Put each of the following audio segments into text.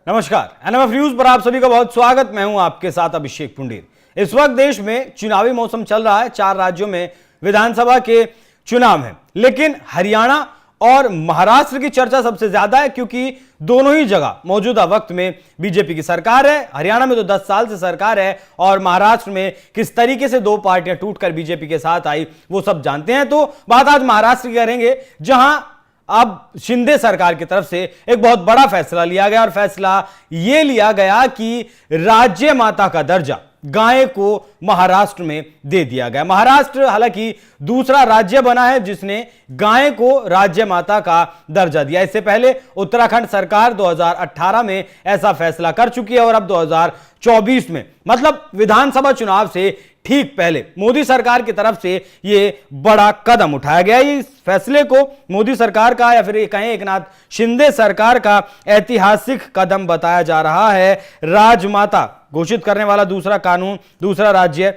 नमस्कार, NMF news पर आप सभी का बहुत स्वागत। मैं हूं आपके साथ अभिषेक पुंडीर। इस वक्त देश में चुनावी मौसम चल रहा है। 4 राज्यों में विधानसभा के चुनाव हैं, लेकिन हरियाणा और महाराष्ट्र की चर्चा सबसे ज्यादा है, क्योंकि दोनों ही जगह मौजूदा वक्त में बीजेपी की सरकार है। हरियाणा में तो 10 साल से सरकार है और महाराष्ट्र में किस तरीके से 2 पार्टियां टूटकर बीजेपी के साथ आई वो सब जानते हैं। तो बात आज महाराष्ट्र की करेंगे, जहां अब शिंदे सरकार की तरफ से एक बहुत बड़ा फैसला लिया गया और फैसला यह लिया गया कि राज्य माता का दर्जा गाय को महाराष्ट्र में दे दिया गया। महाराष्ट्र हालांकि दूसरा राज्य बना है जिसने गाय को राज्य माता का दर्जा दिया। इससे पहले उत्तराखंड सरकार 2018 में ऐसा फैसला कर चुकी है और अब 2024 में, मतलब विधानसभा चुनाव से ठीक पहले मोदी सरकार की तरफ से यह बड़ा कदम उठाया गया। इस फैसले को मोदी सरकार का या फिर कहें एकनाथ शिंदे सरकार का ऐतिहासिक कदम बताया जा रहा है। राजमाता घोषित करने वाला दूसरा कानून, दूसरा राज्य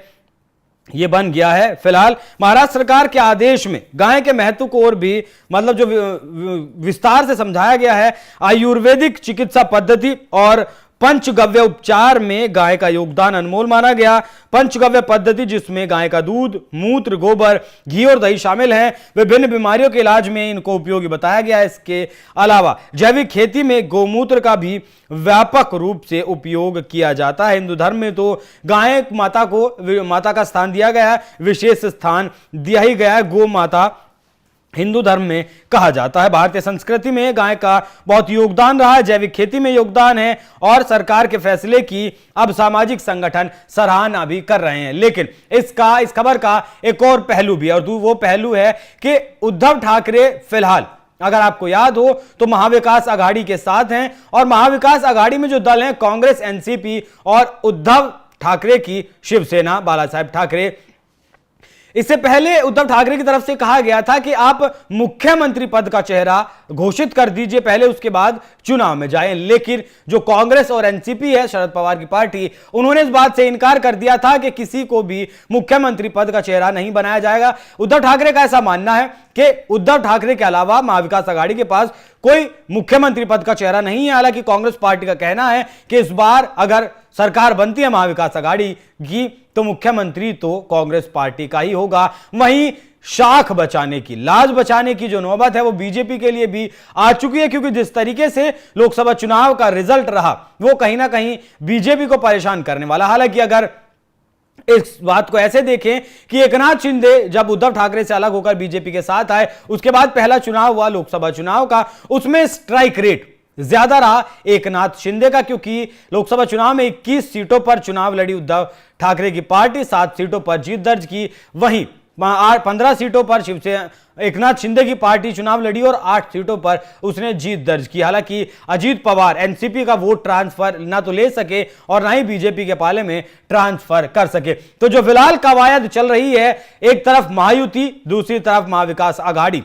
यह बन गया है। फिलहाल महाराष्ट्र सरकार के आदेश में गाय के महत्व को और भी मतलब जो विस्तार से समझाया गया है। आयुर्वेदिक चिकित्सा पद्धति और पंचगव्य उपचार में गाय का योगदान अनमोल माना गया। पंचगव्य पद्धति, जिसमें गाय का दूध, मूत्र, गोबर, घी और दही शामिल हैं, विभिन्न बीमारियों के इलाज में इनको उपयोगी बताया गया है। इसके अलावा जैविक खेती में गौमूत्र का भी व्यापक रूप से उपयोग किया जाता है। हिंदू धर्म में तो गाय माता का स्थान दिया गया है, विशेष स्थान दिया ही गया है। गौ माता हिंदू धर्म में कहा जाता है। भारतीय संस्कृति में गाय का बहुत योगदान रहा है, जैविक खेती में योगदान है और सरकार के फैसले की अब सामाजिक संगठन सराहना भी कर रहे हैं। लेकिन इस खबर का एक और पहलू भी है और वो पहलू है कि उद्धव ठाकरे फिलहाल, अगर आपको याद हो तो महाविकास आघाड़ी के साथ हैं और महाविकास आघाड़ी में जो दल हैं कांग्रेस, एनसीपी और उद्धव ठाकरे की शिवसेना, बाला साहेब ठाकरे। इससे पहले उद्धव ठाकरे की तरफ से कहा गया था कि आप मुख्यमंत्री पद का चेहरा घोषित कर दीजिए पहले, उसके बाद चुनाव में जाएं। लेकिन जो कांग्रेस और एनसीपी है, शरद पवार की पार्टी, उन्होंने इस बात से इनकार कर दिया था कि किसी को भी मुख्यमंत्री पद का चेहरा नहीं बनाया जाएगा। उद्धव ठाकरे का ऐसा मानना है कि उद्धव ठाकरे के अलावा महाविकास आघाड़ी के पास कोई मुख्यमंत्री पद का चेहरा नहीं है। हालांकि कांग्रेस पार्टी का कहना है कि इस बार अगर सरकार बनती है महाविकास आघाड़ी की तो मुख्यमंत्री तो कांग्रेस पार्टी का ही होगा। वहीं शाख बचाने की, लाज बचाने की जो नौबत है वो बीजेपी के लिए भी आ चुकी है, क्योंकि जिस तरीके से लोकसभा चुनाव का रिजल्ट रहा वो कहीं ना कहीं बीजेपी को परेशान करने वाला। हालांकि अगर इस बात को ऐसे देखें कि एकनाथ शिंदे जब उद्धव ठाकरे से अलग होकर बीजेपी के साथ आए, उसके बाद पहला चुनाव हुआ लोकसभा चुनाव का, उसमें स्ट्राइक रेट ज्यादा रहा एकनाथ शिंदे का, क्योंकि लोकसभा चुनाव में 21 सीटों पर चुनाव लड़ी उद्धव ठाकरे की पार्टी, 7 सीटों पर जीत दर्ज की। वहीं 15 सीटों पर शिवसेना एकनाथ शिंदे की पार्टी चुनाव लड़ी और 8 सीटों पर उसने जीत दर्ज की। हालांकि अजीत पवार एनसीपी का वोट ट्रांसफर ना तो ले सके और ना ही बीजेपी के पाले में ट्रांसफर कर सके। तो जो फिलहाल कवायद चल रही है, एक तरफ महायुति, दूसरी तरफ महाविकास आघाड़ी।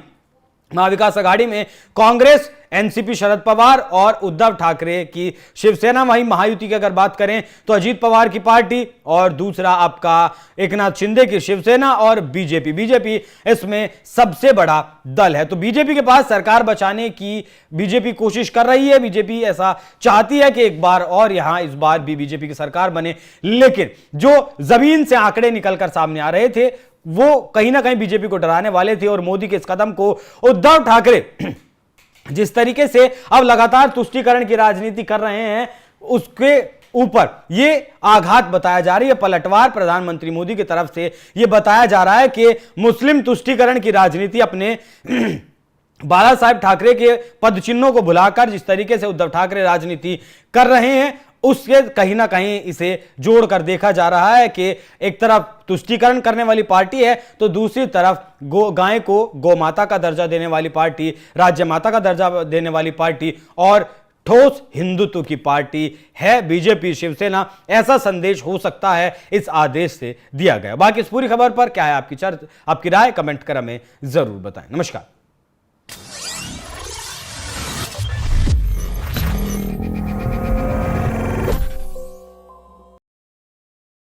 महाविकास आघाड़ी में कांग्रेस, एनसीपी शरद पवार और उद्धव ठाकरे की शिवसेना। वहीं महायुति की अगर बात करें तो अजीत पवार की पार्टी और दूसरा आपका एकनाथ शिंदे की शिवसेना और बीजेपी इसमें सबसे बड़ा दल है। तो बीजेपी के पास सरकार बचाने की बीजेपी कोशिश कर रही है। बीजेपी ऐसा चाहती है कि एक बार और यहां इस बार भी बीजेपी की सरकार बने, लेकिन जो जमीन से आंकड़े निकलकर सामने आ रहे थे वो कहीं ना कहीं बीजेपी को डराने वाले थे और मोदी के इस कदम को उद्धव ठाकरे जिस तरीके से अब लगातार तुष्टीकरण की राजनीति कर रहे हैं, उसके ऊपर यह आघात बताया जा रही है। पलटवार प्रधानमंत्री मोदी की तरफ से यह बताया जा रहा है कि मुस्लिम तुष्टीकरण की राजनीति अपने बाला साहेब ठाकरे के पद चिन्हों को भुलाकर जिस तरीके से उद्धव ठाकरे राजनीति कर रहे हैं, उसके कहीं ना कहीं इसे जोड़कर देखा जा रहा है कि एक तरफ तुष्टीकरण करने वाली पार्टी है तो दूसरी तरफ गाय को गौ माता का दर्जा देने वाली पार्टी, राज्य माता का दर्जा देने वाली पार्टी और ठोस हिंदुत्व की पार्टी है बीजेपी शिवसेना। ऐसा संदेश हो सकता है इस आदेश से दिया गया। बाकी इस पूरी खबर पर क्या है आपकी राय, कमेंट कर हमें जरूर बताएं। नमस्कार।